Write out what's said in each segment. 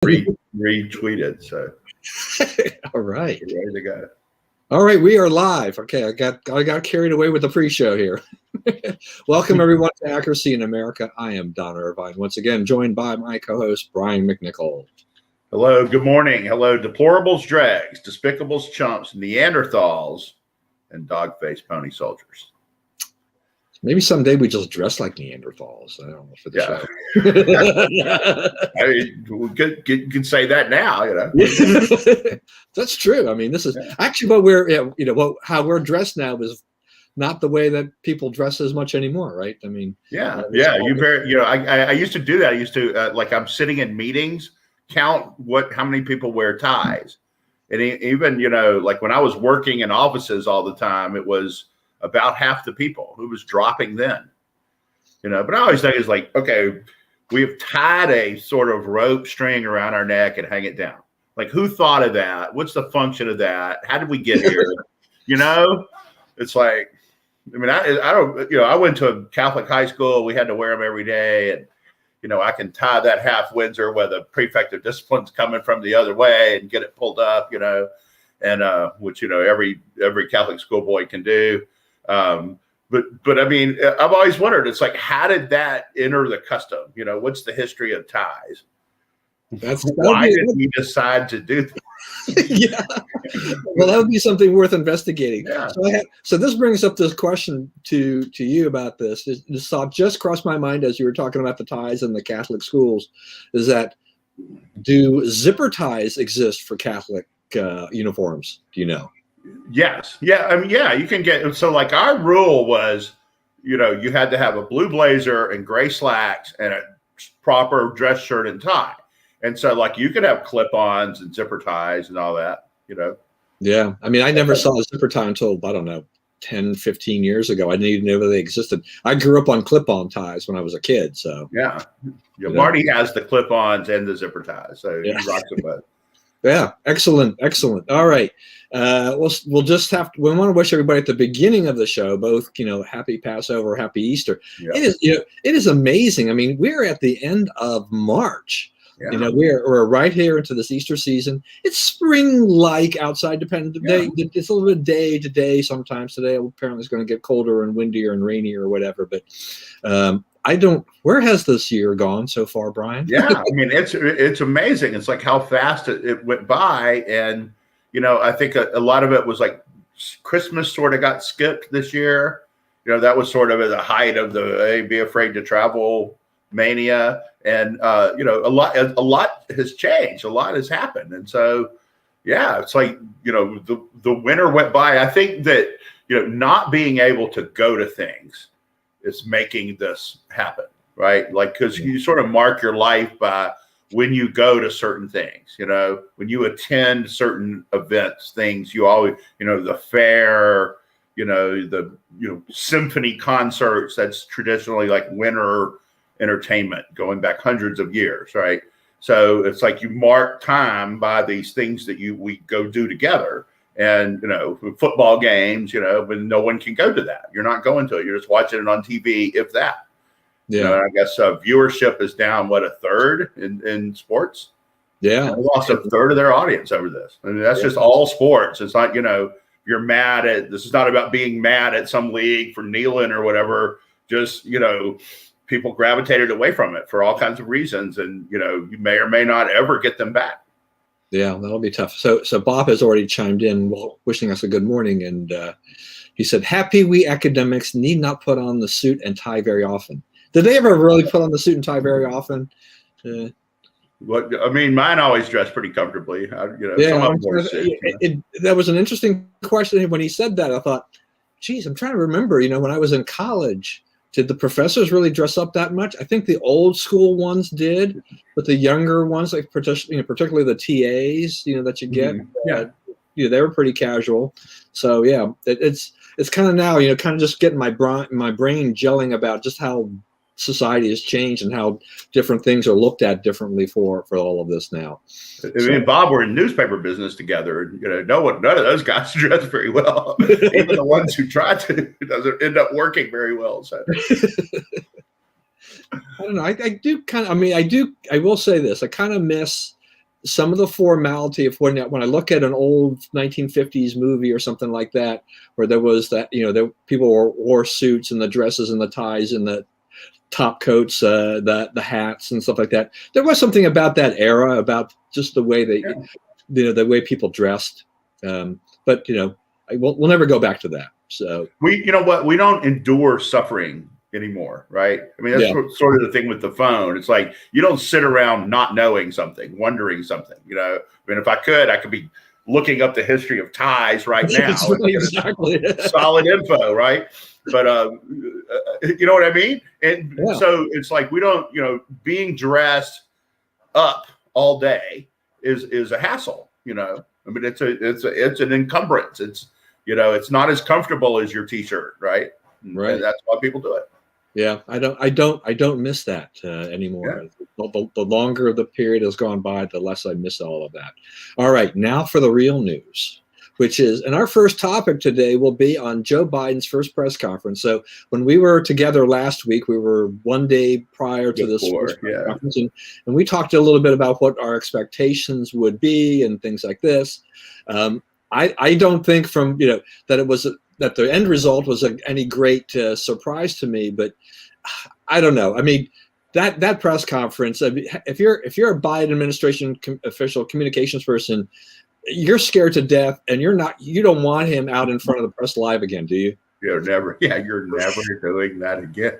retweeted. So all right, we're ready to go. All right, we are live. Okay, I got carried away with the pre-show here. Welcome everyone to Accuracy in America. I am Don Irvine, once again joined by my co-host Brian McNichol. Hello, good morning. Hello, deplorables, dregs, despicables, chumps, Neanderthals, and dog-faced pony soldiers. Maybe someday we just dress like Neanderthals. I don't know, for the show. I mean, we could say that now, you know. That's true. I mean, this is actually what we're, how we're dressed now is not the way that people dress as much anymore, right? I mean, I used to do that. I used to like I'm sitting in meetings, count how many people wear ties, and even like when I was working in offices all the time, it was about half the people who was dropping then, but I always think it's like, okay, we have tied a sort of rope string around our neck and hang it down. Like, who thought of that? What's the function of that? How did we get here? It's like, I mean, I don't, I went to a Catholic high school. We had to wear them every day. And, I can tie that half Windsor where the prefect of discipline's coming from the other way and get it pulled up, and which, every Catholic schoolboy can do. But I mean, I've always wondered, it's like, how did that enter the custom? What's the history of ties? Why did we decide to do that? Yeah. Well, that would be something worth investigating. Yeah. So this brings up this question to you about this. This thought just crossed my mind as you were talking about the ties in the Catholic schools, is that, do zipper ties exist for Catholic uniforms? Do you know? Yes. Yeah. I mean, yeah, you can get, so like our rule was, you had to have a blue blazer and gray slacks and a proper dress shirt and tie. And so like you could have clip-ons and zipper ties and all that, Yeah. I mean, I never saw a zipper tie until, I don't know, 10, 15 years ago. I didn't even know they existed. I grew up on clip-on ties when I was a kid. So yeah. Marty has the clip-ons and the zipper ties. So he rocks them both. Yeah, excellent. All right, we'll just we want to wish everybody at the beginning of the show both happy Passover, happy Easter. Yeah. It is amazing. I mean, we're at the end of March. Yeah. We're right here into this Easter season. It's spring-like outside, depending. It's a little bit day to day. Sometimes today apparently it's going to get colder and windier and rainier or whatever. But where has this year gone so far, Brian? Yeah, I mean, it's amazing. It's like how fast it went by. And, I think a lot of it was like Christmas sort of got skipped this year. That was sort of at the height of the be afraid to travel mania. And, a lot has changed. A lot has happened. And so, yeah, it's like, the winter went by. I think that, not being able to go to things is making this happen, right? Like, because you sort of mark your life by when you go to certain things, when you attend certain events, things you always, the fair, the symphony concerts, that's traditionally like winter entertainment going back hundreds of years, right? So it's like you mark time by these things that we go do together. And, football games, when no one can go to that. You're not going to it. You're just watching it on TV, if that. Yeah. I guess viewership is down, a third in sports? Yeah. They lost a third of their audience over this. I mean, that's just all sports. It's not, you're mad at, this is not about being mad at some league for kneeling or whatever. Just, people gravitated away from it for all kinds of reasons. And, you may or may not ever get them back. Yeah, that'll be tough. So Bob has already chimed in, wishing us a good morning, and he said, "Happy we academics need not put on the suit and tie very often." Did they ever really put on the suit and tie very often? I mean, mine always dress pretty comfortably. That was an interesting question. When he said that, I thought, geez, I'm trying to remember, when I was in college, did the professors really dress up that much? I think the old school ones did, but the younger ones, like particularly the TAs, that you get, they were pretty casual. So yeah, it's kind of now, kind of just getting my brain gelling about just how society has changed and how different things are looked at differently for all of this now. I mean, Bob, we're in newspaper business together. None of those guys dress very well. Even the ones who try to, it doesn't end up working very well. So I don't know. I do kind of. I mean, I will say this. I kind of miss some of the formality of when I look at an old 1950s movie or something like that, where there was that, the people wore suits and the dresses and the ties and the top coats, the hats and stuff like that. There was something about that era, about just the way they, the way people dressed. But we'll never go back to that. So we don't endure suffering anymore, right? I mean, that's sort of the thing with the phone. It's like you don't sit around not knowing something, wondering something. I mean, if I could be looking up the history of ties right now. Exactly. Solid info, right? But you know what I mean? And so it's like we don't, being dressed up all day is a hassle. I mean, it's an encumbrance. It's it's not as comfortable as your T-shirt, right? Right. And that's why people do it. Yeah, I don't miss that anymore. Yeah. The longer the period has gone by, the less I miss all of that. All right, now for the real news, which is, and our first topic today will be on Joe Biden's first press conference. So when we were together last week, we were one day prior to this press conference, and we talked a little bit about what our expectations would be and things like this. I don't think from that it was that the end result was any great surprise to me, but I don't know. I mean, that press conference. I mean, if you're a Biden administration official, communications person, you're scared to death, and you don't want him out in front of the press live again, do you? You're never doing that again,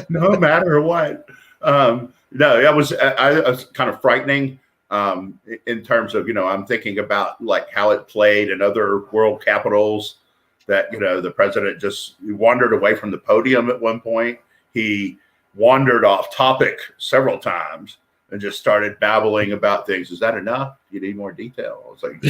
no matter what. No, that was kind of frightening. In terms of, I'm thinking about like how it played in other world capitals, that, the president just wandered away from the podium at one point. He wandered off topic several times and just started babbling about things. Is that enough? You need more detail? I was like,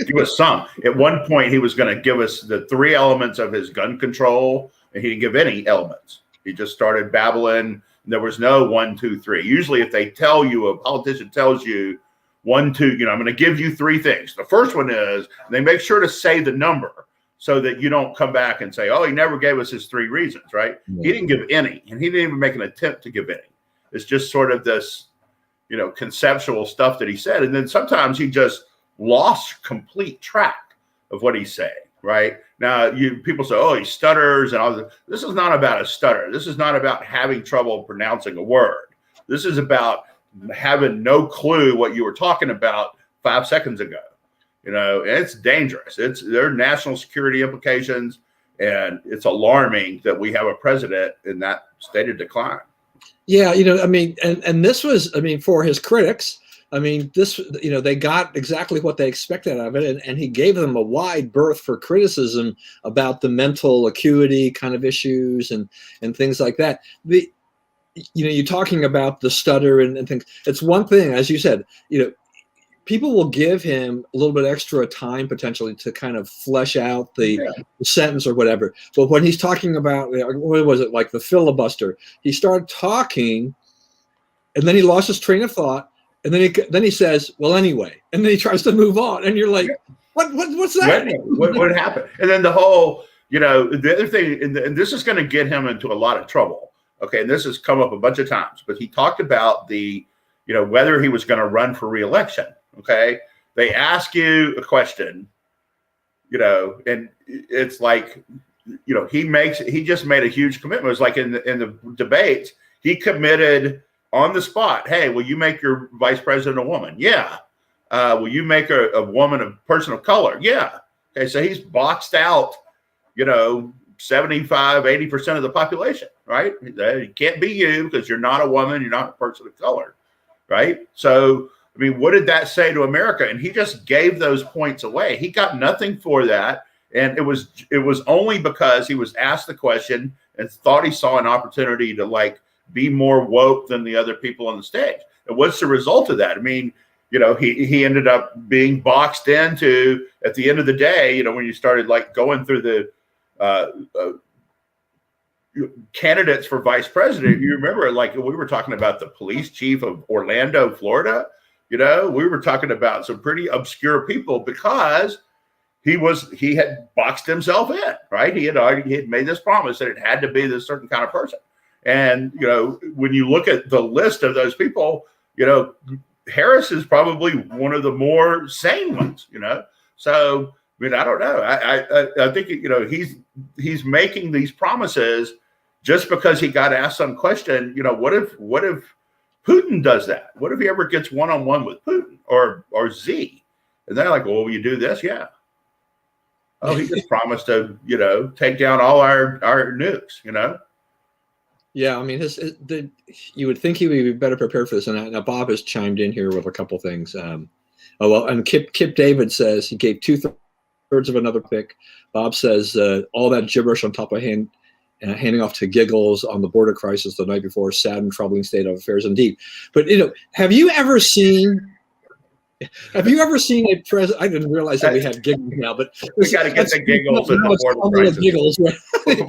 give us some. At one point, he was going to give us the 3 elements of his gun control, and he didn't give any elements. He just started babbling. There was no 1, 2, 3. Usually if they tell you, a politician tells you 1, 2, I'm going to give you 3 things. The first one is, they make sure to say the number so that you don't come back and say, oh, he never gave us his 3 reasons, right? Yeah. He didn't give any, and he didn't even make an attempt to give any. It's just sort of this, conceptual stuff that he said. And then sometimes he just lost complete track of what he's saying, right? Now, people say, oh, he stutters and all this. This is not about a stutter. This is not about having trouble pronouncing a word. This is about having no clue what you were talking about 5 seconds ago. And it's dangerous. There are national security implications, and it's alarming that we have a president in that state of decline. Yeah, I mean, and this was, I mean, for his critics, I mean, this, they got exactly what they expected out of it, and he gave them a wide berth for criticism about the mental acuity kind of issues and things like that. You're talking about the stutter and things. It's one thing, as you said, people will give him a little bit extra time potentially to kind of flesh out the sentence or whatever. But when he's talking about, what was it, like the filibuster, he started talking, and then he lost his train of thought. And then he says, well, anyway, and then he tries to move on, and you're like, what's that? What happened? And then the whole, the other thing, and this is going to get him into a lot of trouble. Okay, and this has come up a bunch of times, but he talked about the, whether he was going to run for re-election. Okay, they ask you a question, and it's like, he just made a huge commitment. It was like in the debates, he committed on the spot. Hey, will you make your vice president a woman? Yeah. Will you make a woman a person of color? Yeah. Okay, so he's boxed out, 75, 80% of the population, right? It can't be you because you're not a woman, you're not a person of color, right? So, I mean, what did that say to America? And he just gave those points away. He got nothing for that. And it was only because he was asked the question and thought he saw an opportunity to be more woke than the other people on the stage. And what's the result of that? I mean, he ended up being boxed into, at the end of the day, when you started going through the candidates for vice president, you remember, we were talking about the police chief of Orlando, Florida. We were talking about some pretty obscure people because he had boxed himself in, right? He had made this promise that it had to be this certain kind of person. And, when you look at the list of those people, Harris is probably one of the more sane ones, So, I mean, I don't know. I think, he's making these promises just because he got asked some question. What if Putin does that? What if he ever gets one-on-one with Putin or Z? And they're like, well, you do this? Yeah. Oh, he just promised to, take down all our nukes, Yeah, I mean, you would think he would be better prepared for this. And now Bob has chimed in here with a couple things. And Kip David says he gave 2/3 of another pick. Bob says all that gibberish on top of handing off to Giggles on the border crisis the night before, sad and troubling state of affairs indeed. But have you ever seen a president? I didn't realize that we had Giggles now, but we got to get the Giggles in the border crisis. Giggles, right?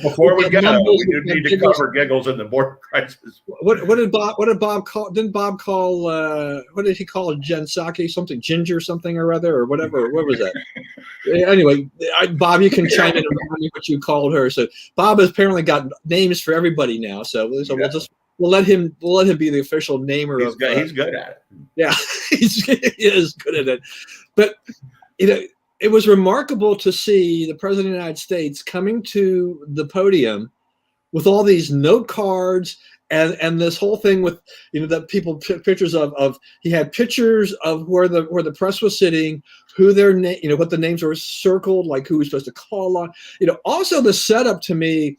Before we go, we do need to cover Giggles in the border crisis. What did Bob call? Didn't Bob call? What did he call Jen Psaki? Something Ginger something or other or whatever. What was that? Anyway, Bob, you can chime in and remind me what you called her. So Bob has apparently got names for everybody now. So we'll let him be the official namer. He's good at it. Yeah, he is good at it. But it was remarkable to see the president of the United States coming to the podium with all these note cards and this whole thing with that people took pictures of. He had pictures of where the press was sitting, who their name, what the names were circled, like who was supposed to call on. Also the setup to me,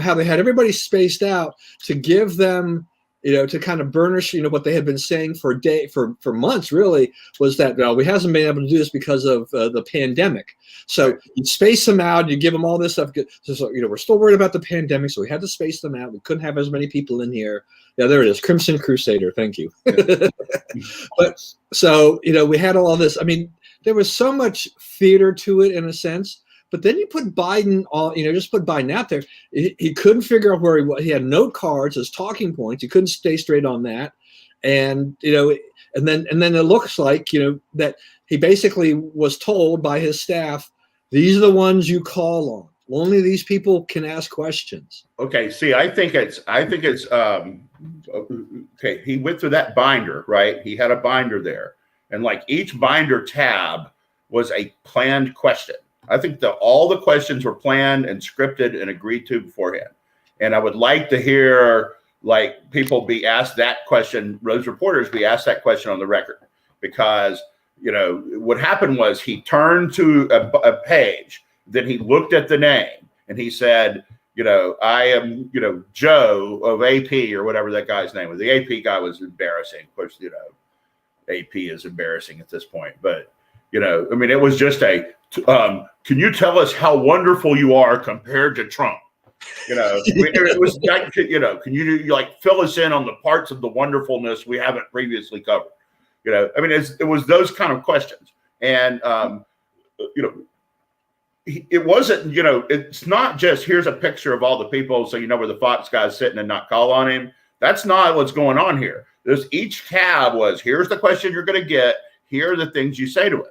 how they had everybody spaced out to give them, to kind of burnish, what they had been saying for months, really, was that, well, we hasn't been able to do this because of the pandemic. So you space them out, you give them all this stuff. So we're still worried about the pandemic, so we had to space them out. We couldn't have as many people in here. Yeah, there it is. Crimson Crusader. Thank you. Yeah. But so, we had all this. I mean, there was so much theater to it in a sense. But then you put Biden just put Biden out there. He couldn't figure out where he was. He had note cards as talking points. He couldn't stay straight on that. And, and then it looks like, that he basically was told by his staff, these are the ones you call on. Only these people can ask questions. Okay. See, I think it's okay. He went through that binder, right? He had a binder there, and like each binder tab was a planned question. I think all the questions were planned and scripted and agreed to beforehand. And I would like to hear like people be asked that question, those reporters be asked that question on the record, because, what happened was he turned to a page, then he looked at the name and he said, I am, Joe of AP or whatever that guy's name was. The AP guy was embarrassing. Of course, AP is embarrassing at this point, but it was just can you tell us how wonderful you are compared to Trump? It was like, can you fill us in on the parts of the wonderfulness we haven't previously covered? It was those kind of questions. And, it wasn't, it's not just here's a picture of all the people so where the Fox guy's sitting and not call on him. That's not what's going on here. Each tab was, here's the question you're going to get. Here are the things you say to it.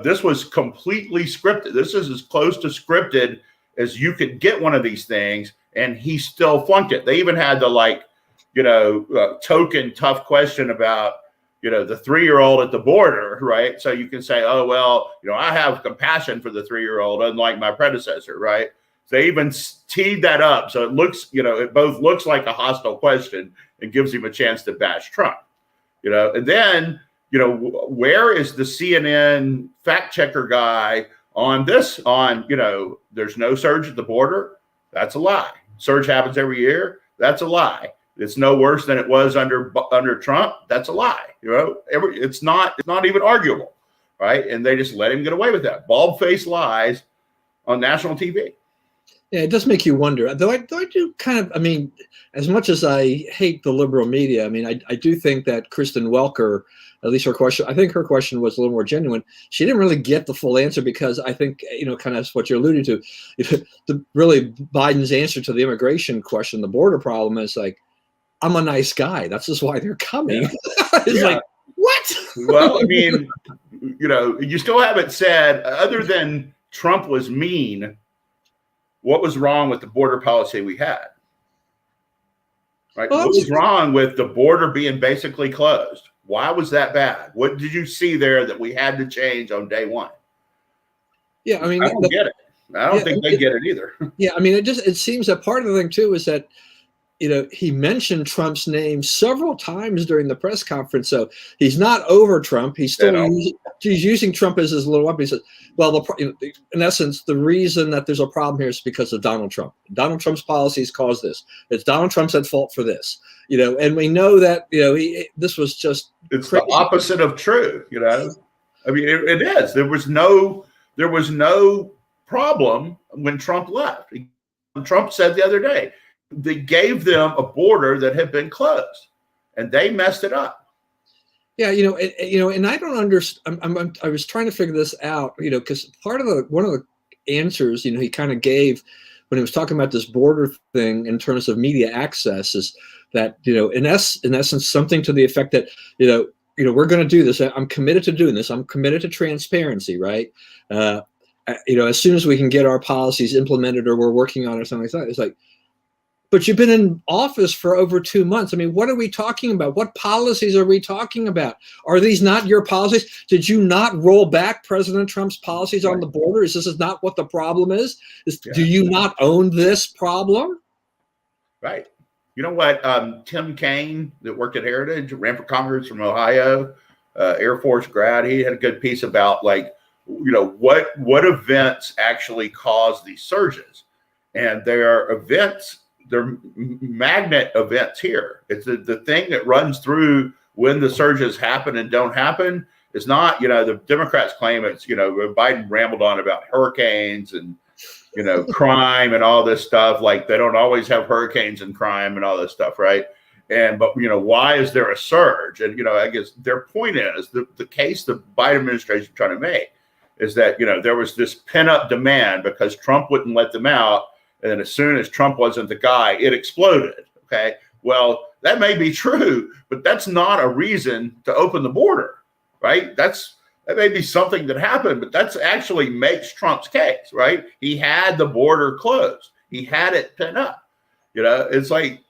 This was completely scripted. This is as close to scripted as you could get one of these things, and he still flunked it. They even had the token tough question about, the 3-year-old at the border, right? So you can say, oh, well, I have compassion for the 3-year-old, unlike my predecessor, right? So they even teed that up. So it looks, it both looks like a hostile question and gives him a chance to bash Trump, and then, where is the CNN fact checker guy on this? There's no surge at the border. That's a lie. Surge happens every year. That's a lie. It's no worse than it was under Trump. That's a lie. It's not even arguable, right? And they just let him get away with that. Bald-faced lies on national TV. Yeah, it does make you wonder. Though I do kind of, as much as I hate the liberal media, I do think that Kristen Welker, at least her question was a little more genuine. She didn't really get the full answer because I think, kind of what you're alluding to, really Biden's answer to the immigration question, the border problem is like, I'm a nice guy. That's just why they're coming. Yeah. It's like, what? Well, you still haven't said, other than Trump was mean, what was wrong with the border policy we had? Right? What was wrong with the border being basically closed? Why was that bad? What did you see there that we had to change on day one? Yeah, I mean, I don't get it. I don't think they get it either. Yeah, I mean, it seems that part of the thing too is that, he mentioned Trump's name several times during the press conference. So he's not over Trump. He's still using Trump as his little weapon. He says, well, in essence, the reason that there's a problem here is because of Donald Trump. Donald Trump's policies caused this. It's Donald Trump's at fault for this. And we know that, this was just it's crazy. The opposite of true. I mean, it is. There was no problem when Trump left. Trump said the other day, they gave them a border that had been closed, and they messed it up. Yeah, and I don't understand. I was trying to figure this out, because one of the answers, he kind of gave when he was talking about this border thing in terms of media access is that, in essence, something to the effect that, we're going to do this. I'm committed to doing this. I'm committed to transparency, right? As soon as we can get our policies implemented or we're working on it or something like that, it's like, but you've been in office for over 2 months. I mean, what are we talking about? What policies are we talking about? Are these not your policies? Did you not roll back President Trump's policies on the border? Is this not what the problem is? Do you not own this problem? Right. You know what? Tim Kaine, that worked at Heritage, ran for Congress from Ohio, Air Force grad. He had a good piece about what events actually cause these surges. And there are events. They're magnet events here. It's the thing that runs through when the surges happen and don't happen. It's not, the Democrats claim it's, Biden rambled on about hurricanes and, crime and all this stuff. Like they don't always have hurricanes and crime and all this stuff, right? But why is there a surge? And, I guess their point is the case the Biden administration is trying to make is that, there was this pent up demand because Trump wouldn't let them out. And then as soon as Trump wasn't the guy, it exploded. Okay. Well, that may be true, but that's not a reason to open the border, right? That may be something that happened, but that's actually makes Trump's case, right? He had the border closed. He had it pent up. It's like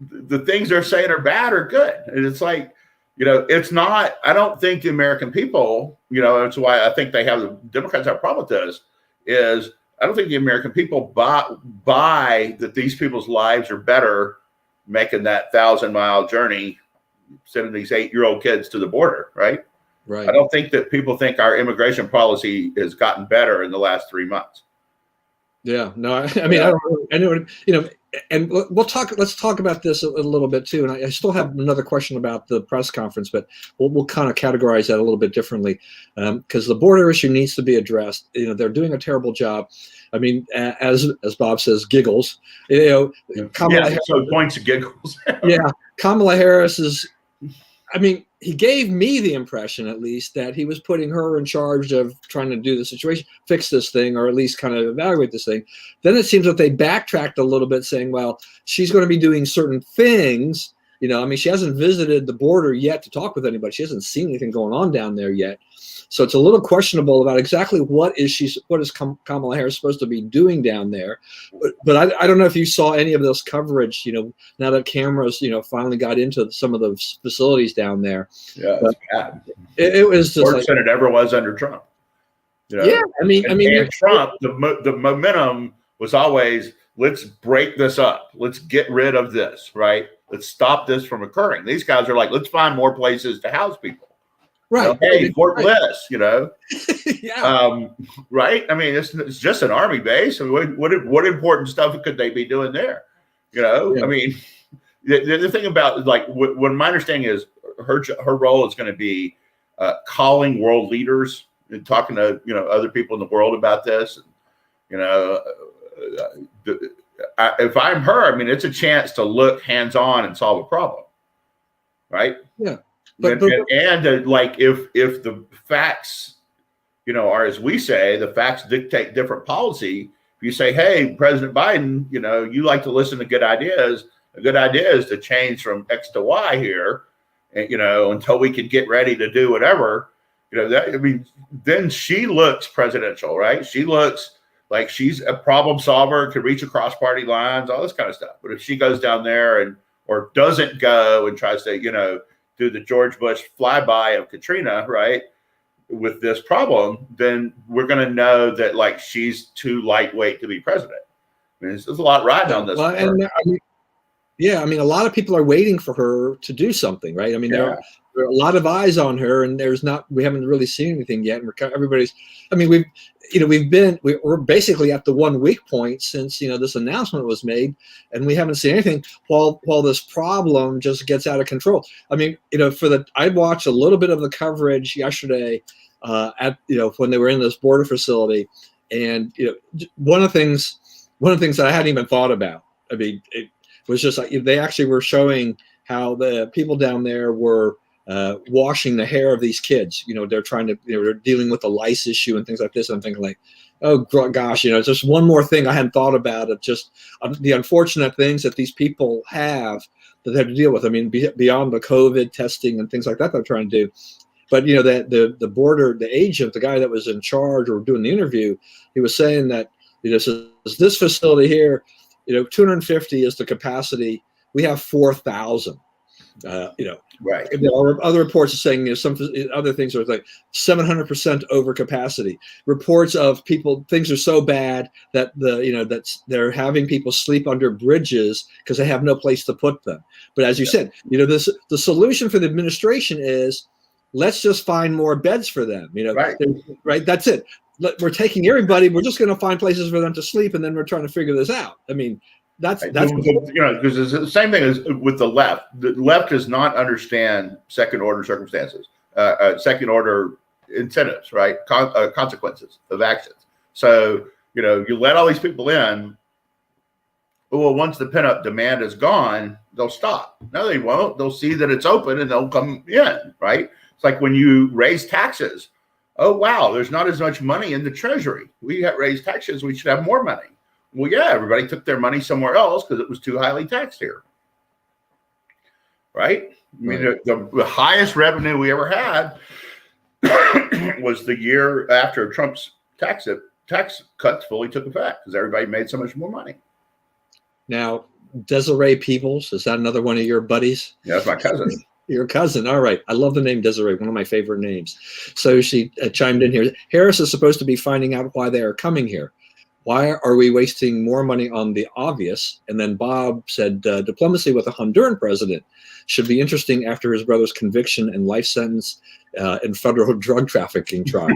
the things they're saying are bad or good. And it's like, it's not, I don't think the American people, that's why I think the Democrats have a problem with this is, I don't think the American people buy that these people's lives are better making that 1,000-mile journey, sending these 8-year-old kids to the border, right? Right. I don't think that people think our immigration policy has gotten better in the last 3 months. Yeah, no, I mean, I know, and let's talk about this a little bit too. And I still have another question about the press conference, but we'll kind of categorize that a little bit differently because the border issue needs to be addressed. They're doing a terrible job. I mean, as Bob says, giggles. Kamala Harris, so points of giggles. Yeah, Kamala Harris is. I mean, he gave me the impression, at least, that he was putting her in charge of trying to do the situation, fix this thing, or at least kind of evaluate this thing. Then it seems that they backtracked a little bit, saying, well, she's going to be doing certain things. I mean, she hasn't visited the border yet to talk with anybody. She hasn't seen anything going on down there yet. So it's a little questionable about exactly what is Kamala Harris supposed to be doing down there. But I don't know if you saw any of this coverage, now that cameras, finally got into some of the facilities down there. Yeah, it's bad. It was just worse than it ever was under Trump. Yeah, I mean, Trump, the momentum was always, let's break this up. Let's get rid of this, right? Let's stop this from occurring. These guys are like, let's find more places to house people. Right. Hey, Fort Bliss, Yeah. Right. I mean, it's just an army base. I mean, what important stuff could they be doing there? Yeah. I mean, the thing about when my understanding is her role is going to be calling world leaders and talking to other people in the world about this. If I'm her, I mean, it's a chance to look hands-on and solve a problem, right? Yeah. If the facts, are as we say, the facts dictate different policy. If you say, hey, President Biden, you like to listen to good ideas. A good idea is to change from X to Y here, and, until we can get ready to do whatever. Then she looks presidential, right? She looks like she's a problem solver, could reach across party lines, all this kind of stuff. But if she goes down there or doesn't go and tries to, do the George Bush flyby of Katrina, right, with this problem, then we're going to know that like she's too lightweight to be president. I mean, there's a lot riding on this. Well, and I mean, a lot of people are waiting for her to do something, right? I mean, there are a lot of eyes on her, and we haven't really seen anything yet. And we're basically at the 1 week point since, this announcement was made, and we haven't seen anything while this problem just gets out of control. I mean, I watched a little bit of the coverage yesterday when they were in this border facility, and one of the things that I hadn't even thought about. I mean, it was just like they actually were showing how the people down there were washing the hair of these kids. They're they're dealing with the lice issue and things like this. And I'm thinking like, oh gosh, it's just one more thing I hadn't thought about of just the unfortunate things that these people have that they have to deal with. I mean, beyond the COVID testing and things like that they're trying to do. But the border, the agent, the guy that was in charge or doing the interview, he was saying that so this facility here, 250 is the capacity. We have 4,000. Right. There are other reports are saying some other things are like 700% over capacity. Reports of things are so bad that they're having people sleep under bridges because they have no place to put them. But as you said, the solution for the administration is let's just find more beds for them. Right. That's it. We're taking everybody. We're just going to find places for them to sleep, and then we're trying to figure this out. I mean, that's because it's the same thing as with the left. The left does not understand second order circumstances, second order incentives, right? Consequences of actions. So you let all these people in. Well, once the pent-up demand is gone, they'll stop. No, they won't. They'll see that it's open and they'll come in, right? It's like when you raise taxes. Oh, wow, there's not as much money in the treasury. We got raised taxes. We should have more money. Well, yeah, everybody took their money somewhere else because it was too highly taxed here. Right? I mean, the highest revenue we ever had was the year after Trump's tax cuts fully took effect because everybody made so much more money. Now, Desiree Peebles, is that another one of your buddies? Yeah, that's my cousin. Your cousin. All right. I love the name Desiree, one of my favorite names. So she chimed in here. Harris is supposed to be finding out why they are coming here. Why are we wasting more money on the obvious? And then Bob said, diplomacy with a Honduran president should be interesting after his brother's conviction and life sentence in federal drug trafficking trial.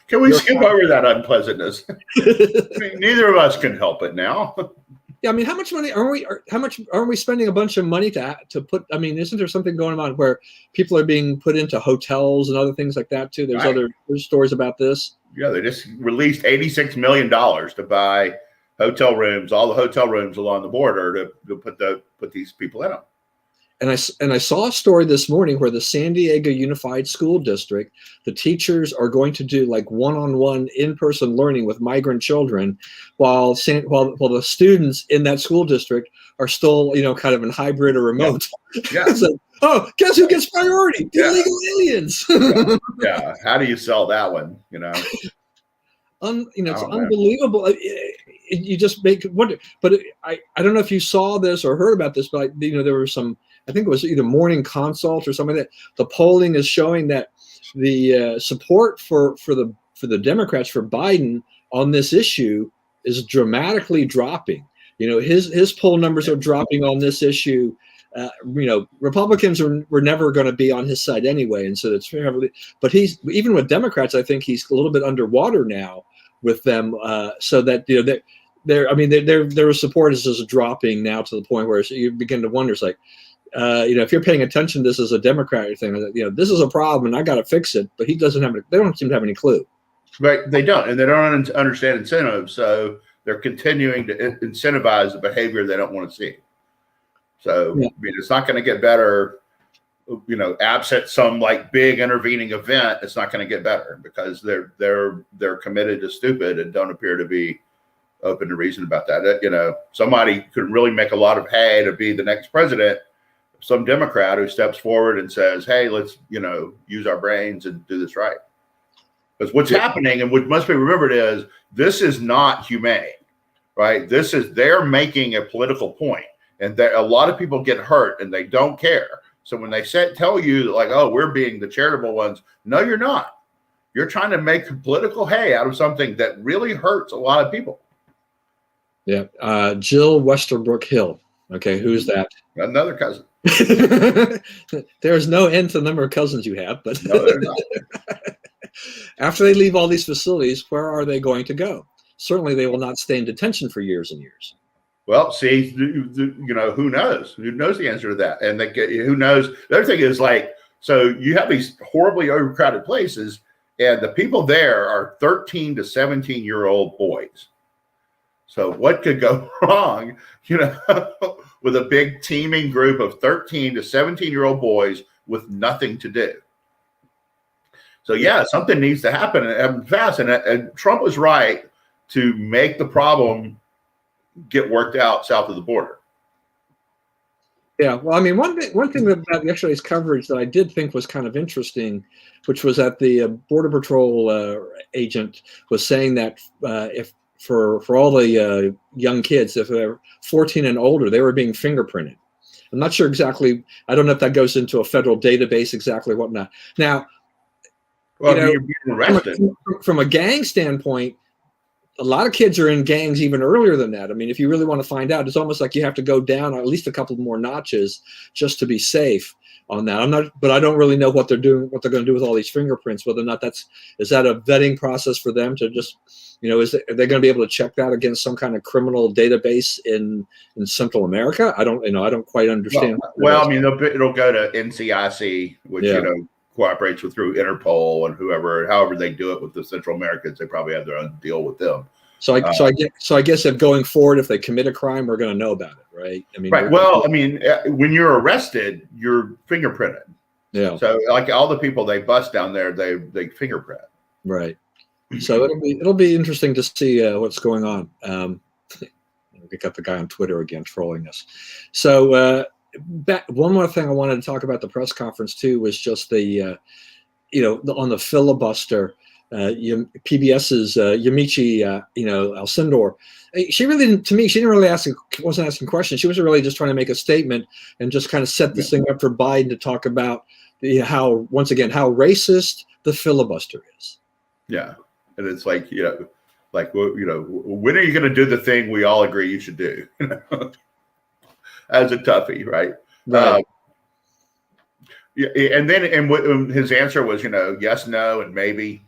Can we skip over that unpleasantness? I mean, neither of us can help it now. Yeah, I mean, how much money aren't we spending a bunch of money to put? I mean, isn't there something going on where people are being put into hotels and other things like that too? There's there's stories about this. Yeah, they just released $86 million to buy hotel rooms, all the hotel rooms along the border to put these people in them. And I saw a story this morning where the San Diego Unified School District, the teachers are going to do like one-on-one in-person learning with migrant children, while the students in that school district are still, kind of in hybrid or remote. Yeah. So, oh, guess who gets priority? The illegal aliens. Yeah. How do you sell that one? It's unbelievable. You just make it wonder. But I don't know if you saw this or heard about this, but there were some. I think it was either Morning Consult or something that the polling is showing that the support for the Democrats for Biden on this issue is dramatically dropping. His poll numbers are dropping on this issue. Republicans were never going to be on his side anyway, and so it's heavily. But he's even with Democrats, I think he's a little bit underwater now with them. So that their support is just dropping now to the point where you begin to wonder, it's like. If you're paying attention to this as a Democrat thing, this is a problem and I got to fix it. But they don't seem to have any clue. Right. They don't. And they don't understand incentives. So they're continuing to incentivize the behavior they don't want to see. So, I mean, it's not going to get better, absent some like big intervening event. It's not going to get better because they're committed to stupid and don't appear to be open to reason about that. Somebody could really make a lot of hay to be the next president. Some Democrat who steps forward and says, hey, let's, use our brains and do this right. Because what's happening and what must be remembered is this is not humane, right? They're making a political point. and a lot of people get hurt and they don't care. So when they tell you like, oh, we're being the charitable ones, no, you're not. You're trying to make political hay out of something that really hurts a lot of people. Yeah. Jill Westerbrook Hill. Okay, who's that? Another cousin. There's no end to the number of cousins you have, but no, they're not. After they leave all these facilities, where are they going to go? Certainly, they will not stay in detention for years and years. Well, see, you know, who knows? Who knows the answer to that? And who knows? The other thing is like, so you have these horribly overcrowded places, and the people there are 13 to 17-year-old boys. So what could go wrong, you know, with a big teeming group of 13 to 17-year-old boys with nothing to do? So, yeah, something needs to happen and fast. And Trump was right to make the problem get worked out south of the border. Yeah, well, I mean, one thing about yesterday's coverage that I did think was kind of interesting, which was that the Border Patrol agent was saying that if for all the young kids, if they're 14 and older, they were being fingerprinted. I'm not sure exactly. I don't know if that goes into a federal database exactly, whatnot. Now, well, you're being arrested. From a gang standpoint, a lot of kids are in gangs even earlier than that. I mean, if you really want to find out, it's almost like you have to go down at least a couple more notches just to be safe on that. But I don't really know what they're doing, what they're going to do with all these fingerprints, whether or not is that a vetting process for them to just, you know, are they going to be able to check that against some kind of criminal database in Central America? I don't quite understand. Well, I mean, it'll go to NCIC, which, you know, cooperates through Interpol and however they do it with the Central Americans. They probably have their own deal with them. So I guess if going forward, if they commit a crime, we're going to know about it, right? I mean, right. Well, I mean, when you're arrested, you're fingerprinted. Yeah. So like all the people they bust down there, they fingerprint. Right. So it'll be interesting to see what's going on. We got the guy on Twitter again trolling us. So one more thing I wanted to talk about the press conference too was just the on the filibuster. PBS's Yamiche, Alcindor. She really didn't. To me, she didn't really wasn't asking questions. She was really just trying to make a statement and just kind of set this thing up for Biden to talk about how racist the filibuster is. Yeah, and it's like when are you going to do the thing we all agree you should do? As a toughie, right? Right. And then his answer was, yes, no, and maybe.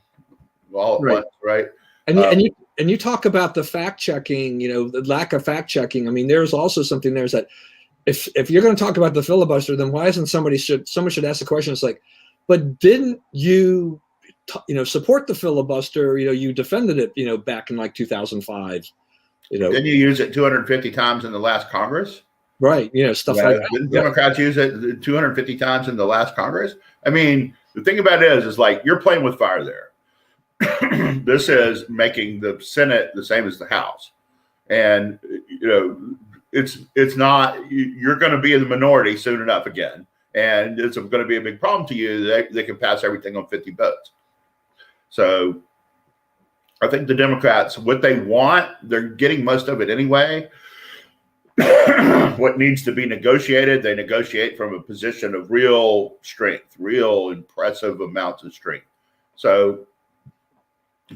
All at once, right? And you talk about the fact checking, the lack of fact checking. I mean, there's also something there is that if you're going to talk about the filibuster, then why isn't someone should ask the question? It's like, but didn't you, support the filibuster? You defended it, back in like 2005. Didn't you use it 250 times in the last Congress? Right. Stuff like that. Didn't Democrats use it 250 times in the last Congress? I mean, the thing about it is like you're playing with fire there. This is making the Senate the same as the House, and it's not. You're going to be in the minority soon enough again, and it's going to be a big problem to you. They can pass everything on 50 votes. So, I think the Democrats, what they want, they're getting most of it anyway. What needs to be negotiated, they negotiate from a position of real strength, real impressive amounts of strength. So.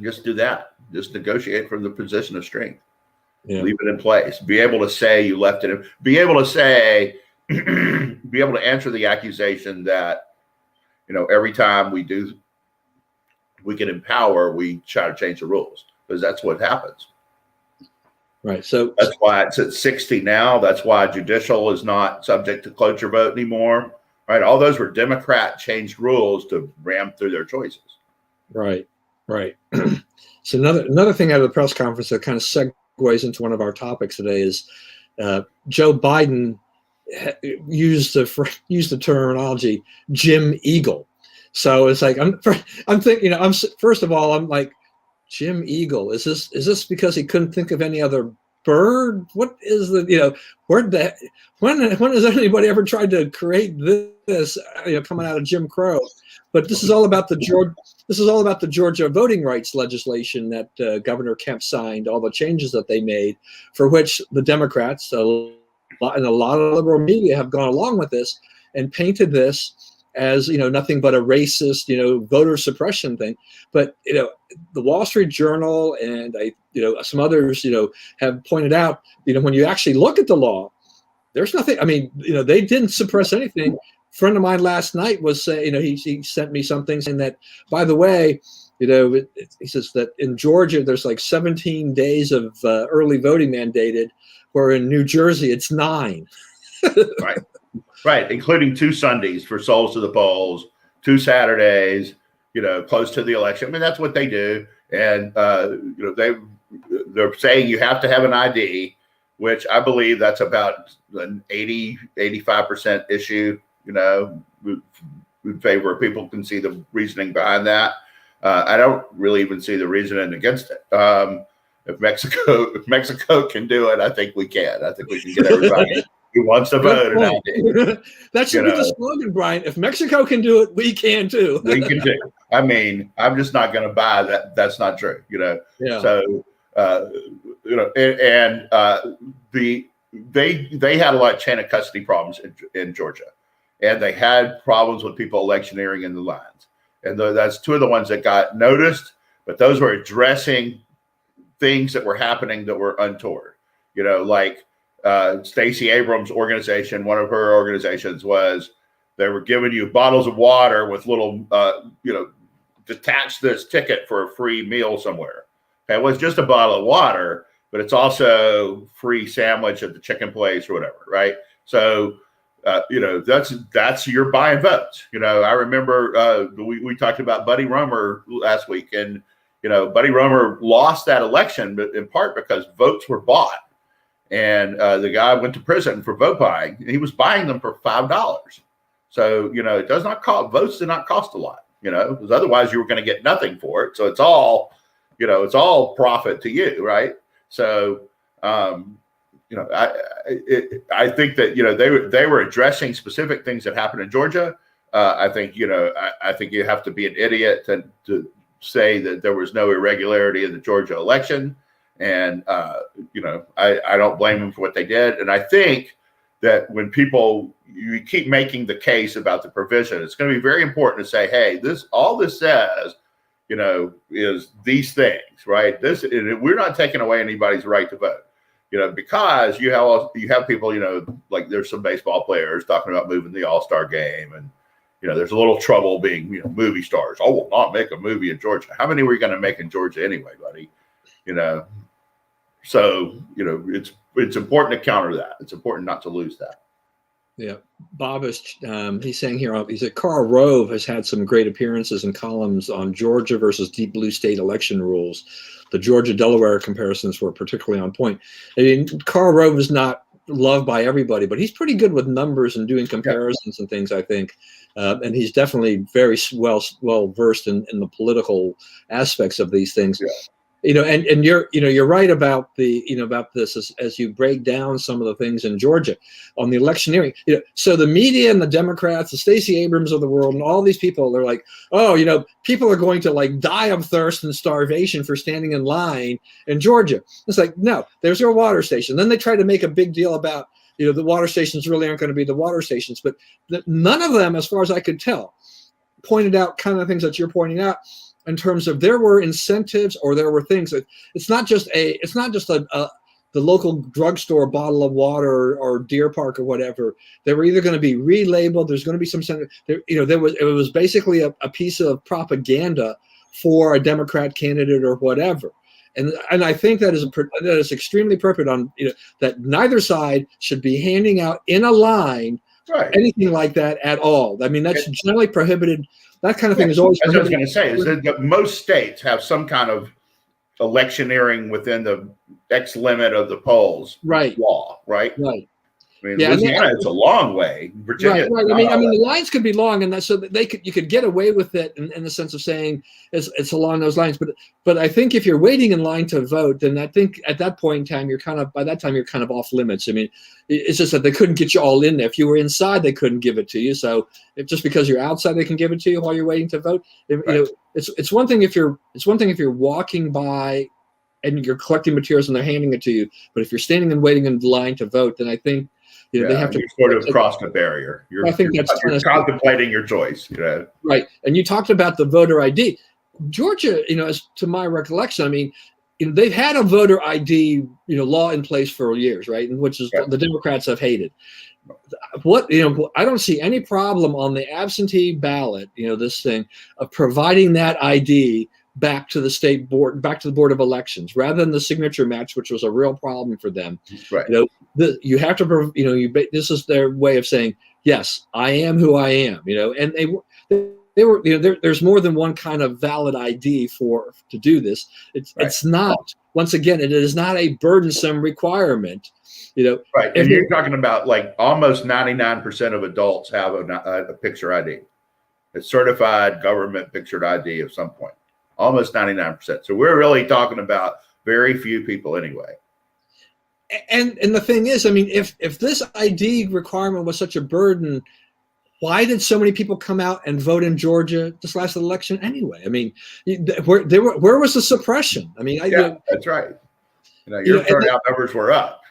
Just do that. Just negotiate from the position of strength. Yeah. Leave it in place. Be able to say you left it. Be able to say, be able to answer the accusation that, every time we get in power, we try to change the rules because that's what happens. Right. So that's why it's at 60 now. That's why judicial is not subject to cloture vote anymore. Right. All those were Democrat changed rules to ram through their choices. Right. Right. So another thing out of the press conference that kind of segues into one of our topics today is Joe Biden used the terminology Jim Eagle. So it's like I'm thinking, first of all, I'm like, Jim Eagle, is this because he couldn't think of any other bird? What is when has anybody ever tried to create this coming out of Jim Crow? But this is all about the Georgia voting rights legislation that Governor Kemp signed, all the changes that they made, for which the Democrats, and a lot of liberal media have gone along with this and painted this as, nothing but a racist, voter suppression thing. But, the Wall Street Journal and some others, have pointed out, when you actually look at the law, there's nothing. I mean, they didn't suppress anything. A friend of mine last night was saying, he sent me something saying that, by the way, he says that in Georgia, there's like 17 days of early voting mandated, where in New Jersey, it's 9. Right. Right, including 2 Sundays for souls to the polls, 2 Saturdays, close to the election. I mean, that's what they do, and they're saying you have to have an ID, which I believe that's about an 85% issue. In favor of, people can see the reasoning behind that. I don't really even see the reasoning against it. If Mexico can do it, I think we can. I think we can get everybody who wants to vote an ID. That should be the slogan, Brian. If Mexico can do it, we can too. We can too. I mean, I'm just not going to buy that. That's not true. Yeah. So, they had a lot of chain of custody problems in Georgia, and they had problems with people electioneering in the lines. And that's 2 of the ones that got noticed, but those were addressing things that were happening that were untoward. Like Stacey Abrams' organization, one of her organizations was, they were giving you bottles of water with little, detach this ticket for a free meal somewhere. It was just a bottle of water, but it's also free sandwich at the chicken place or whatever, right? So, that's you're buying votes. I remember we talked about Buddy Roemer last week, and Buddy Roemer lost that election, but in part because votes were bought. And the guy went to prison for vote buying, and he was buying them for $5. So, it does not cost, votes do not cost a lot, because otherwise you were going to get nothing for it. So it's all, it's all profit to you, right? So, I think that, they were addressing specific things that happened in Georgia. I think, I think you have to be an idiot to say that there was no irregularity in the Georgia election. And, I don't blame them for what they did. And I think that when you keep making the case about the provision, it's going to be very important to say, hey, all this says, is these things, right? We're not taking away anybody's right to vote, because you have people, like there's some baseball players talking about moving the All-Star game, and, there's a little trouble being, movie stars. I will not make a movie in Georgia. How many were you going to make in Georgia anyway, buddy? So, it's important to counter that. It's important not to lose that. Yeah. Bob is, he's saying here, he said, Karl Rove has had some great appearances and columns on Georgia versus deep blue state election rules. The Georgia-Delaware comparisons were particularly on point. I mean, Karl Rove is not loved by everybody, but he's pretty good with numbers and doing comparisons and things, I think. And he's definitely very well versed in the political aspects of these things. Yeah. And you're right about about this as you break down some of the things in Georgia on the electioneering. So the media and the Democrats, the Stacey Abrams of the world, and all these people, they're like, oh, people are going to die of thirst and starvation for standing in line in Georgia. It's like, no, there's your water station. Then they try to make a big deal about the water stations really aren't going to be the water stations, but none of them, as far as I could tell, pointed out kind of things that you're pointing out. In terms of there were incentives, or there were things that it's not just the local drugstore bottle of water or Deer Park or whatever. They were either going to be relabeled. There's going to be some it was basically a piece of propaganda for a Democrat candidate or whatever. And I think that is extremely appropriate on that neither side should be handing out in a line anything like that at all. I mean, that's generally prohibited. That kind of thing is always. That's what I was going to say. Is that most states have some kind of electioneering within the X limit of the polls law, right? Right. I mean, Louisiana, it's a long way. Virginia, right. I mean, the lines could be long, and so that you could get away with it in the sense of saying it's along those lines. But I think if you're waiting in line to vote, then I think at that point in time you're kind of off limits. I mean, it's just that they couldn't get you all in there. If you were inside, they couldn't give it to you. So just because you're outside, they can give it to you while you're waiting to vote. It's one thing if you're walking by and you're collecting materials and they're handing it to you. But if you're standing and waiting in line to vote, then I think they have to sort of cross the barrier. I think you're contemplating your choice. Right. And you talked about the voter ID. Georgia, as to my recollection, I mean, they've had a voter ID, law in place for years, right? And which is the Democrats have hated. I don't see any problem on the absentee ballot, this thing of providing that ID back to the state board, back to the Board of Elections, rather than the signature match, which was a real problem for them. Right. You have to, this is their way of saying, yes, I am who I am, and they were, there's more than one kind of valid ID to do this. It's not, once again, it is not a burdensome requirement. Right. And you're talking about like almost 99% of adults have a picture ID. A certified government pictured ID of some point. Almost 99%. So we're really talking about very few people anyway. And the thing is, I mean, if this ID requirement was such a burden, why did so many people come out and vote in Georgia this last election anyway? I mean, where was the suppression? I mean, that's right. Your turnout numbers were up.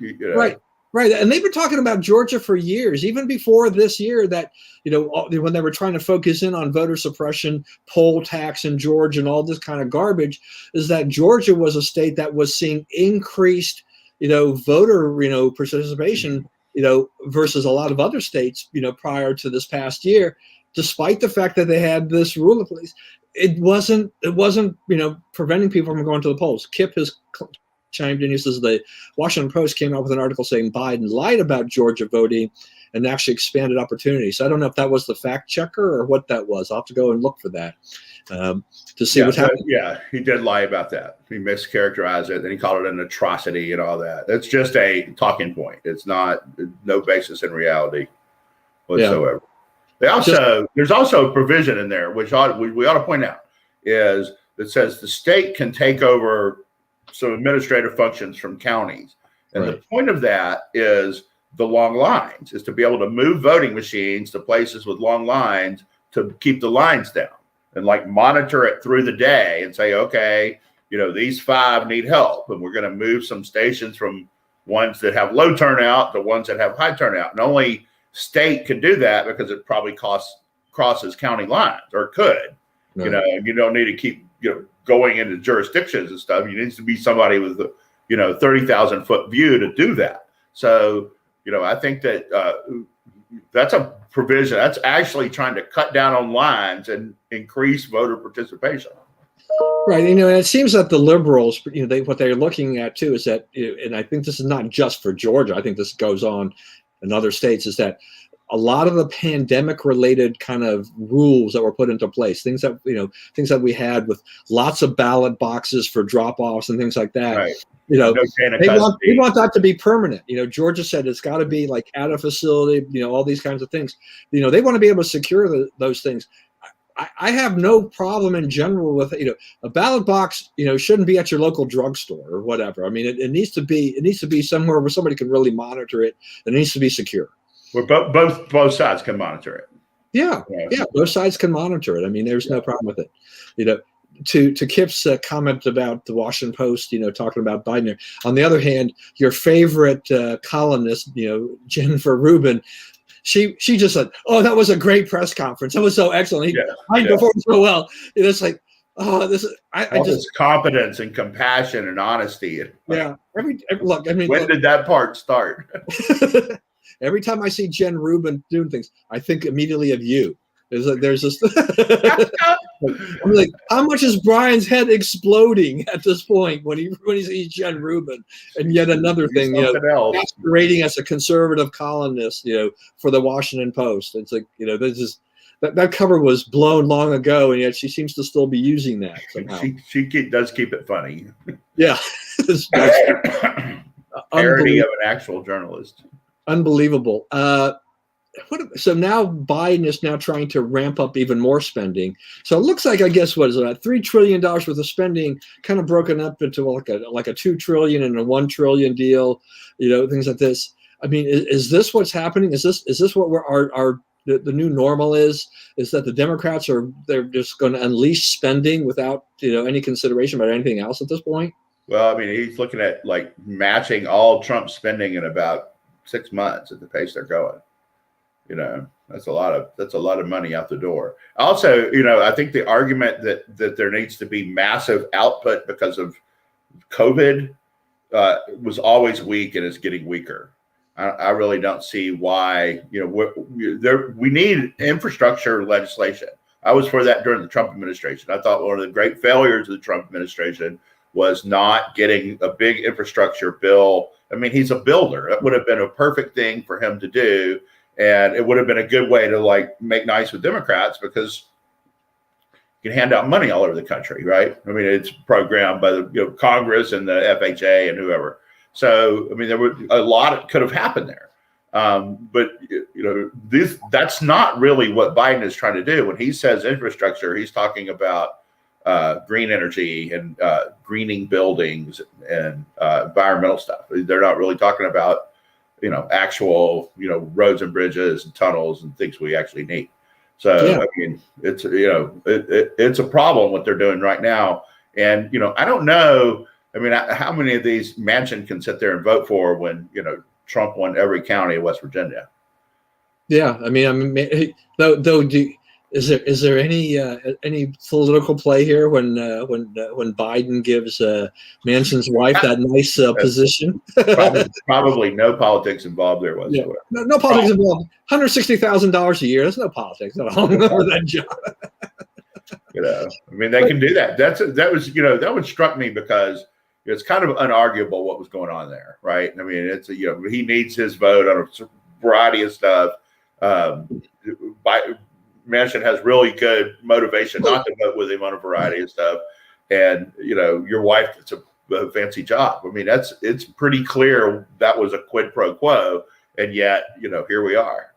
Right. And they've been talking about Georgia for years, even before this year, that, when they were trying to focus in on voter suppression, poll tax in Georgia and all this kind of garbage, is that Georgia was a state that was seeing increased, voter, participation, versus a lot of other states, prior to this past year, despite the fact that they had this rule of police. It wasn't, preventing people from going to the polls. Kip has chimed in. He says the Washington Post came out with an article saying Biden lied about Georgia voting and actually expanded opportunities. So I don't know if that was the fact checker or what that was. I'll have to go and look for that to see what's happening. Yeah, he did lie about that. He mischaracterized it, and he called it an atrocity and all that. It's just a talking point. It's no basis in reality whatsoever. Yeah. There's also a provision in there, which we ought to point out, is that says the state can take over some administrative functions from counties. And the point of that is the long lines, is to be able to move voting machines to places with long lines to keep the lines down and monitor it through the day and say, okay, these 5 need help. And we're going to move some stations from ones that have low turnout to ones that have high turnout. And only state can do that because it probably crosses county lines, or could, and you don't need to keep, going into jurisdictions and stuff. You need to be somebody with 30,000 foot view to do that. So, I think that that's a provision that's actually trying to cut down on lines and increase voter participation. Right. And it seems that the liberals, what they're looking at too is that, and I think this is not just for Georgia, I think this goes on in other states, is that a lot of the pandemic related kind of rules that were put into place, things that we had with lots of ballot boxes for drop offs and things like that. Right. They want that to be permanent. Georgia said it's got to be at a facility, all these kinds of things. They want to be able to secure those things. I have no problem in general with, a ballot box, shouldn't be at your local drugstore or whatever. I mean, it needs to be somewhere where somebody can really monitor it. It needs to be secure. Where both sides can monitor it. Yeah, both sides can monitor it. I mean, there's no problem with it. To Kip's comment about the Washington Post, talking about Biden. On the other hand, your favorite columnist, Jennifer Rubin, she just said, "Oh, that was a great press conference. That was so excellent. He performed so well." It's like, oh, this is this competence and compassion and honesty. Look, I mean, when did that part start? Every time I see Jen Rubin doing things, I think immediately of you. There's this. I'm like, how much is Brian's head exploding at this point when he sees Jen Rubin? And yet another thing, masquerading as a conservative columnist, for the Washington Post. It's like, this is that cover was blown long ago, and yet she seems to still be using that somehow. She does keep it funny. Yeah, parody of an actual journalist. Unbelievable. So now Biden is now trying to ramp up even more spending. So it looks like, I guess, what is it, $3 trillion worth of spending, kind of broken up into like a $2 trillion and a $1 trillion deal, things like this. I mean, is this what's happening? Is this what the new normal is that the Democrats they're just going to unleash spending without any consideration about anything else at this point? Well, I mean, he's looking at like matching all Trump spending in about 6 months at the pace they're going. That's a lot of money out the door. Also, I think the argument that there needs to be massive output because of COVID was always weak and is getting weaker. I really don't see why. We need infrastructure legislation. I was for that during the Trump administration. I thought one of the great failures of the Trump administration was not getting a big infrastructure bill. I mean, he's a builder. It would have been a perfect thing for him to do. And it would have been a good way to like make nice with Democrats because you can hand out money all over the country, right? I mean, it's programmed by the Congress and the FHA and whoever. So, I mean, there were a lot that could have happened there. But that's not really what Biden is trying to do. When he says infrastructure, he's talking about green energy and greening buildings and environmental stuff. They're not really talking about actual, roads and bridges and tunnels and things we actually need. So, yeah. I mean, it's, it's a problem what they're doing right now. And, I don't know. I mean, how many of these Manchin can sit there and vote for when, Trump won every county in West Virginia? Yeah. I mean, is there any political play here when Biden gives Manchin's wife that nice position? probably no politics involved there whatsoever. Yeah. No politics involved. $160,000 a year. There's no politics at all for that job. I mean, they can do that. That one struck me because it's kind of unarguable what was going on there, right? I mean, it's he needs his vote on a variety of stuff. Manchin has really good motivation not to vote with him on a variety of stuff. And, your wife, it's a fancy job. I mean, it's pretty clear that was a quid pro quo. And yet, here we are.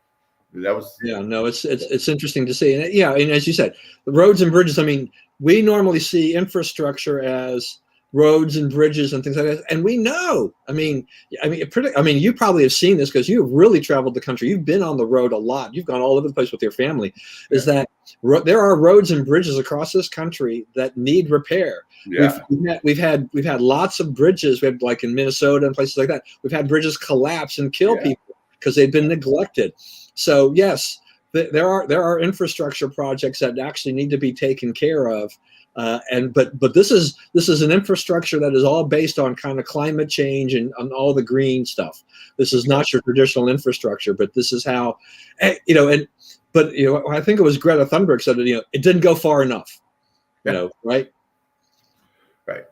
That was. Yeah, no, it's interesting to see. And and as you said, the roads and bridges, I mean, we normally see infrastructure as roads and bridges and things like that. And we know, I mean, you probably have seen this because you've really traveled the country. You've been on the road a lot. You've gone all over the place with your family. Yeah. Is that there are roads and bridges across this country that need repair. Yeah. We've had lots of bridges. We have like in Minnesota and places like that. We've had bridges collapse and kill people because they've been neglected. So yes, there are infrastructure projects that actually need to be taken care of. But this is an infrastructure that is all based on kind of climate change and on all the green stuff. This is not your traditional infrastructure, but this is how, I think it was Greta Thunberg said that, it didn't go far enough, right? Right.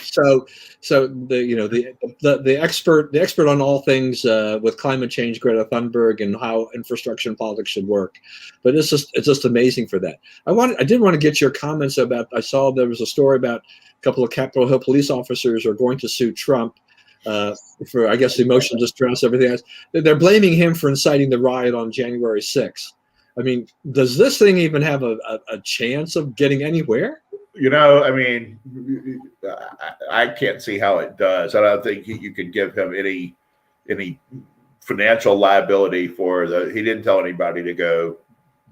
So the expert on all things with climate change, Greta Thunberg, and how infrastructure and politics should work. But it's just amazing for that. I did want to get your comments about. I saw there was a story about a couple of Capitol Hill police officers are going to sue Trump for, I guess, emotional distress, everything else. They're blaming him for inciting the riot on January 6th. I mean, does this thing even have a chance of getting anywhere? I mean, I can't see how it does. I don't think you could give him any financial liability for he didn't tell anybody to go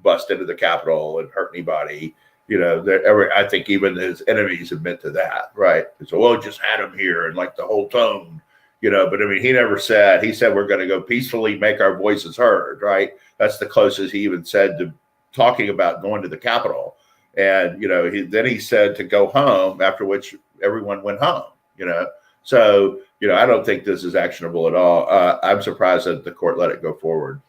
bust into the Capitol and hurt anybody. I think even his enemies admit to that, right? So, well, just had him here and like the whole tone, but I mean, he never said, he said, we're going to go peacefully make our voices heard, right? That's the closest he even said to talking about going to the Capitol. And, then he said to go home, after which everyone went home, So, I don't think this is actionable at all. I'm surprised that the court let it go forward.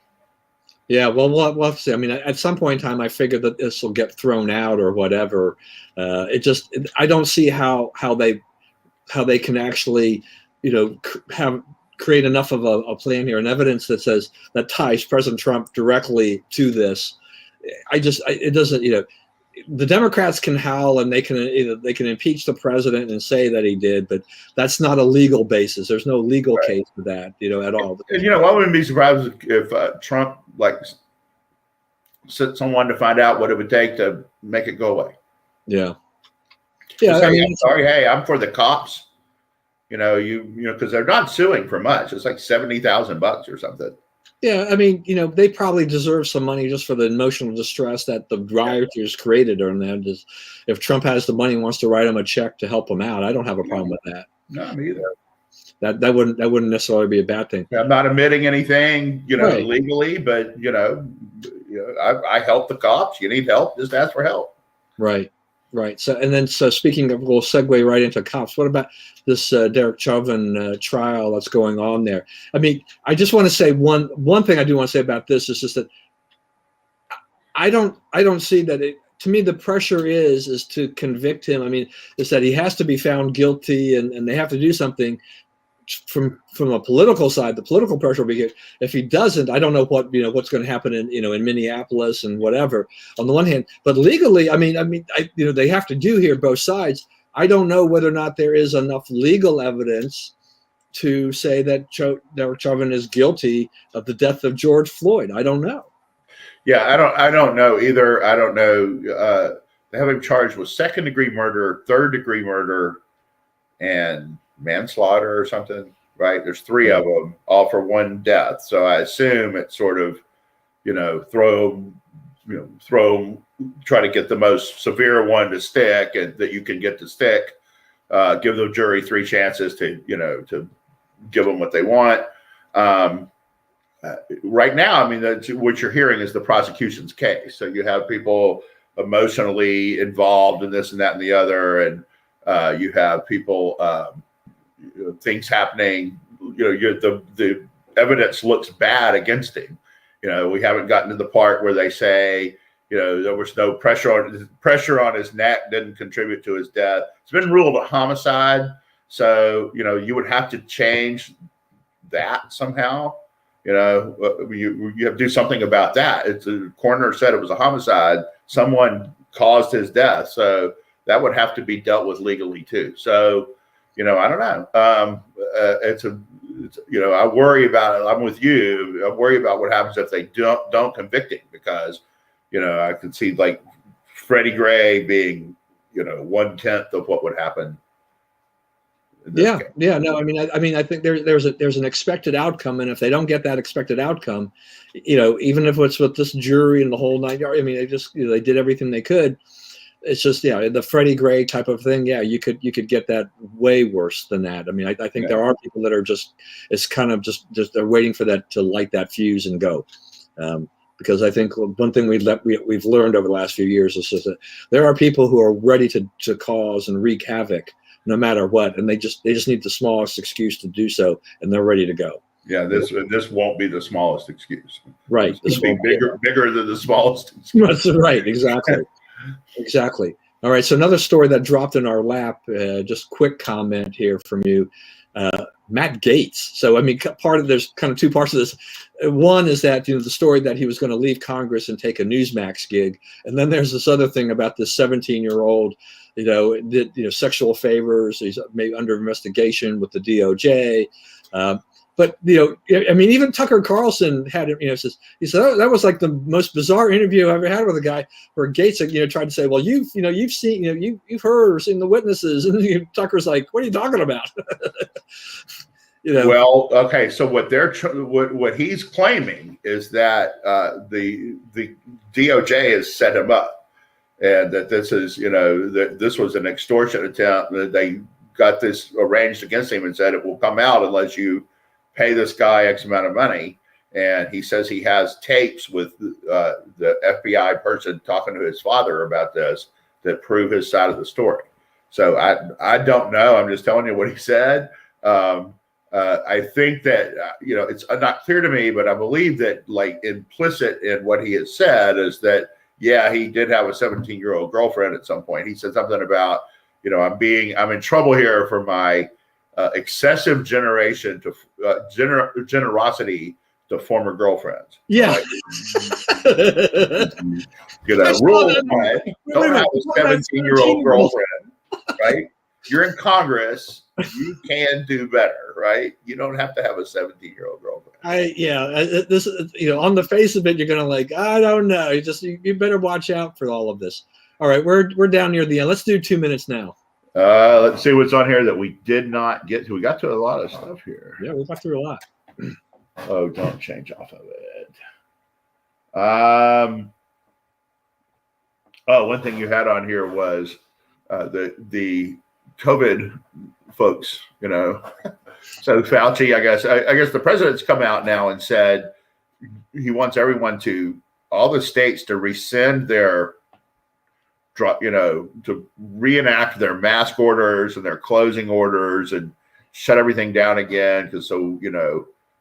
Yeah, well, we'll have to see. I mean, at some point in time, I figured that this will get thrown out or whatever. I don't see how they can actually, create enough of a plan here and evidence that ties President Trump directly to this. It doesn't, the Democrats can howl and they can impeach the president and say that he did, but that's not a legal basis. There's no legal case for that, at all. And, I wouldn't be surprised if Trump sent someone to find out what it would take to make it go away. Yeah. Yeah. I'm sorry. Hey, I'm for the cops. Because they're not suing for much. It's like $70,000 or something. Yeah, I mean, they probably deserve some money just for the emotional distress that the rioters created on them. Just, if Trump has the money and wants to write them a check to help them out, I don't have a problem with that. No, me either. That wouldn't necessarily be a bad thing. I'm not admitting anything, Right. legally, but I help the cops. You need help, just ask for help. Right. So speaking of, we'll segue right into cops. What about this Derek Chauvin trial that's going on there? I mean, I just want to say one thing I do want to say about this is just that I don't see that it. To me, the pressure is to convict him. I mean, is that he has to be found guilty, and they have to do something. From a political side, the political pressure will be here. If he doesn't, I don't know what's going to happen in Minneapolis and whatever. On the one hand, but legally, they have to do here both sides. I don't know whether or not there is enough legal evidence to say that Derek Chauvin is guilty of the death of George Floyd. I don't know. Yeah, I don't know either. I don't know. They have him charged with second-degree murder, third-degree murder, and manslaughter or something, right? There's three of them, all for one death. So I assume it's sort of, try to get the most severe one to stick, and that you can get to stick. Give the jury three chances to give them what they want. Right now, I mean, what you're hearing is the prosecution's case. So you have people emotionally involved in this and that and the other, and you have people, things happening. The evidence looks bad against him. We haven't gotten to the part where they say, there was no pressure on his neck, didn't contribute to his death. It's been ruled a homicide, so you would have to change that somehow. You have to do something about that. The coroner said it was a homicide. Someone caused his death, so that would have to be dealt with legally too. So, I don't know. I worry about it. I'm with you. I worry about what happens if they don't convict him, because, I could see like Freddie Gray being, 1/10 of what would happen. Yeah. No, I think there's an expected outcome, and if they don't get that expected outcome, even if it's with this jury and the whole 9 yards, they just they did everything they could. It's just the Freddie Gray type of thing. Yeah, you could get that way worse than that. I think there are people that are it's kind of just they're waiting for that to light that fuse and go. Because I think one thing we've learned over the last few years is just that there are people who are ready to cause and wreak havoc no matter what, and they just need the smallest excuse to do so, and they're ready to go. Yeah, this won't be the smallest excuse. Right, this will be bigger than the smallest excuse. That's right, exactly. All right, so another story that dropped in our lap. Just quick comment here from you, Matt Gaetz. So there's kind of two parts of this. One is that the story that he was going to leave Congress and take a Newsmax gig, and then there's this other thing about this 17-year-old. Did sexual favors. He's maybe under investigation with the DOJ. But even Tucker Carlson had him. He said, oh, that was like the most bizarre interview I ever had with a guy. Where Gaetz, tried to say, well, you've seen, you've heard or seen the witnesses, and Tucker's like, what are you talking about? Well, okay. So what he's claiming is that the DOJ has set him up. And that this is, that this was an extortion attempt. That they got this arranged against him and said it will come out unless you pay this guy X amount of money. And he says he has tapes with the FBI person talking to his father about this that prove his side of the story. So I don't know. I'm just telling you what he said. I think that, it's not clear to me, but I believe that like implicit in what he has said is that, yeah, he did have a 17-year-old girlfriend at some point. He said something about, I'm in trouble here for my excessive generosity to former girlfriends. Yeah. Rule one, don't have a 17-year-old girlfriend, right? You're in Congress. You can do better, right? You don't have to have a 17-year-old girlfriend. This on the face of it, you're gonna I don't know. You better watch out for all of this. All right, we're down near the end. Let's do 2 minutes now. Let's see what's on here that we did not get to. We got to a lot of stuff here. Yeah, we got through a lot. Oh, don't change off of it. Oh, one thing you had on here was the COVID folks. So Fauci, I guess the president's come out now and said he wants everyone all the states to rescind their to reenact their mask orders and their closing orders and shut everything down again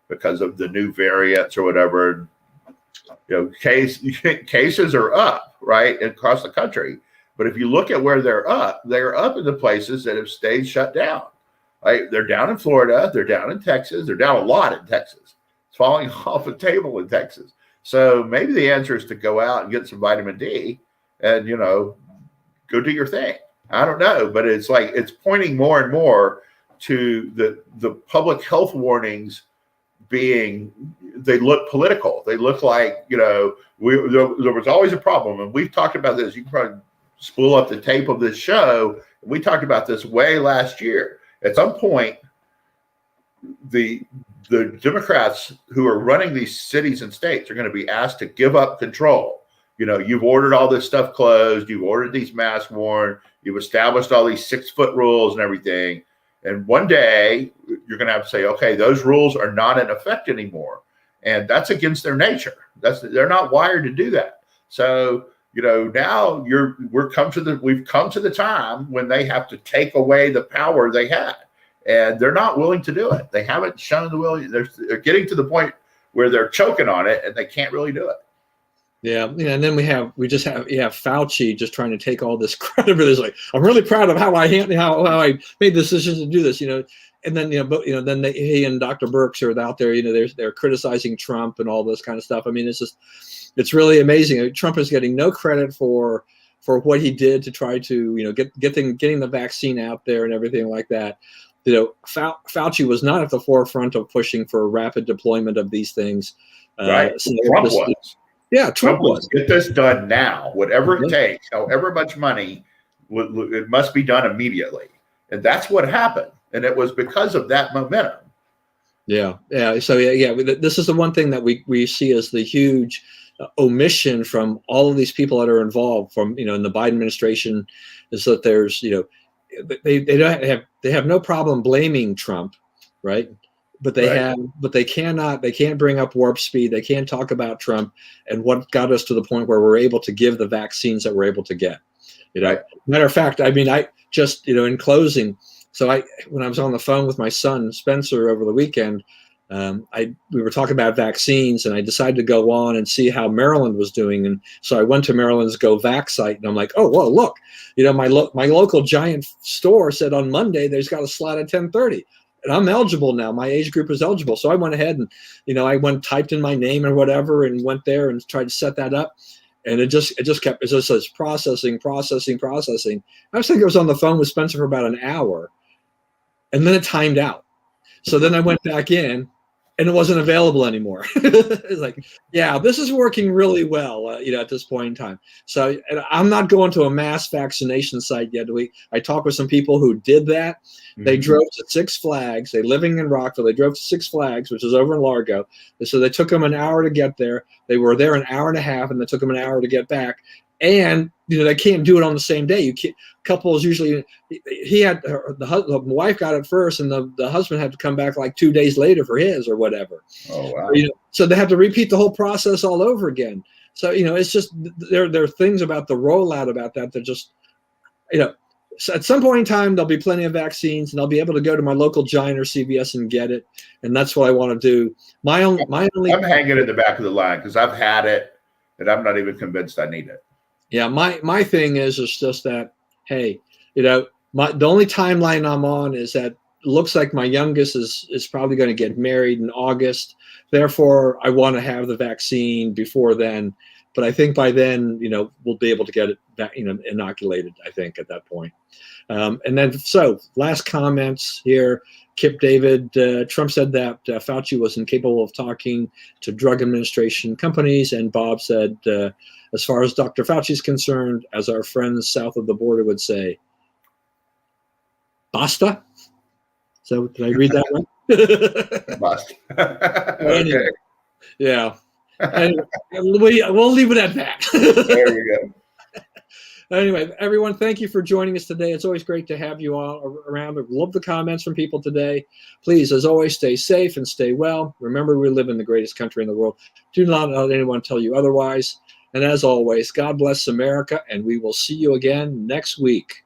because of the new variants or whatever. Cases are up right across the country, but if you look at where they're up in the places that have stayed shut down. Right, they're down in Florida, they're down in Texas, they're down a lot in Texas. It's falling off the table in Texas. So maybe the answer is to go out and get some vitamin D and go do your thing. I don't know, but it's pointing more and more to the public health warnings they look political. They look like there was always a problem, and we've talked about this. You can probably spool up the tape of this show. We talked about this way last year. At some point, the Democrats who are running these cities and states are going to be asked to give up control. You've ordered all this stuff closed. You've ordered these masks worn. You've established all these 6-foot rules and everything. And one day you're going to have to say, okay, those rules are not in effect anymore. And that's against their nature. They're not wired to do that. So, now we've come to the time when they have to take away the power they had, and they're not willing to do it. They haven't shown the will. They're getting to the point where they're choking on it and they can't really do it. Yeah, and then you have Fauci just trying to take all this credit for this. Like, I'm really proud of how I made the decision to do this. And then then he and Dr. Birx are out there. They're criticizing Trump and all this kind of stuff. I mean, it's really amazing. Trump is getting no credit for what he did to try to getting the vaccine out there and everything like that. Fauci was not at the forefront of pushing for a rapid deployment of these things. Right, Trump was. Yeah, Trump was. Get this done now, whatever it takes, however much money, it must be done immediately, and that's what happened. And it was because of that momentum. Yeah. So this is the one thing that we see as the huge omission from all of these people that are involved from in the Biden administration is that there's they have no problem blaming Trump, right? But they can't bring up warp speed. They can't talk about Trump and what got us to the point where we're able to give the vaccines that we're able to get. Matter of fact, I mean, I just in closing. So when I was on the phone with my son Spencer over the weekend, we were talking about vaccines, and I decided to go on and see how Maryland was doing. And so I went to Maryland's Go Vax site, and I'm like, oh, well, look, my local Giant store said on Monday there's got a slot at 10:30. And I'm eligible now. My age group is eligible. So I went ahead and typed in my name or whatever and went there and tried to set that up. And it just says processing. I was thinking I was on the phone with Spencer for about an hour, and then it timed out. So then I went back in, and it wasn't available anymore. It's like, yeah, this is working really well, at this point in time. So I'm not going to a mass vaccination site yet. I talked with some people who did that. Mm-hmm. They drove to Six Flags. They're living in Rockville. They drove to Six Flags, which is over in Largo. So they took them an hour to get there. They were there an hour and a half, and it took them an hour to get back. And they can't do it on the same day. Couples usually, the wife got it first, and the husband had to come back like 2 days later for his or whatever. Oh wow! So they have to repeat the whole process all over again. So it's just there are things about the rollout about that just so at some point in time there'll be plenty of vaccines, and I'll be able to go to my local Giant or CVS and get it, and that's what I want to do. I'm hanging in the back of the line because I've had it, and I'm not even convinced I need it. Yeah, my thing is just that, hey, the only timeline I'm on is that it looks like my youngest is probably going to get married in August. Therefore, I want to have the vaccine before then. But I think by then, we'll be able to get it inoculated, I think, at that point. And then, so last comments here. Kip David, Trump said that Fauci was incapable of talking to drug administration companies. And Bob said, as far as Dr. Fauci is concerned, as our friends south of the border would say, basta. So did I read that right? Must. Anyway, Okay. yeah. Anyway, we'll leave it at that. There we go. Anyway, everyone, thank you for joining us today. It's always great to have you all around. I love the comments from people today. Please, as always, stay safe and stay well. Remember, we live in the greatest country in the world. Do not let anyone tell you otherwise. And as always, God bless America, and we will see you again next week.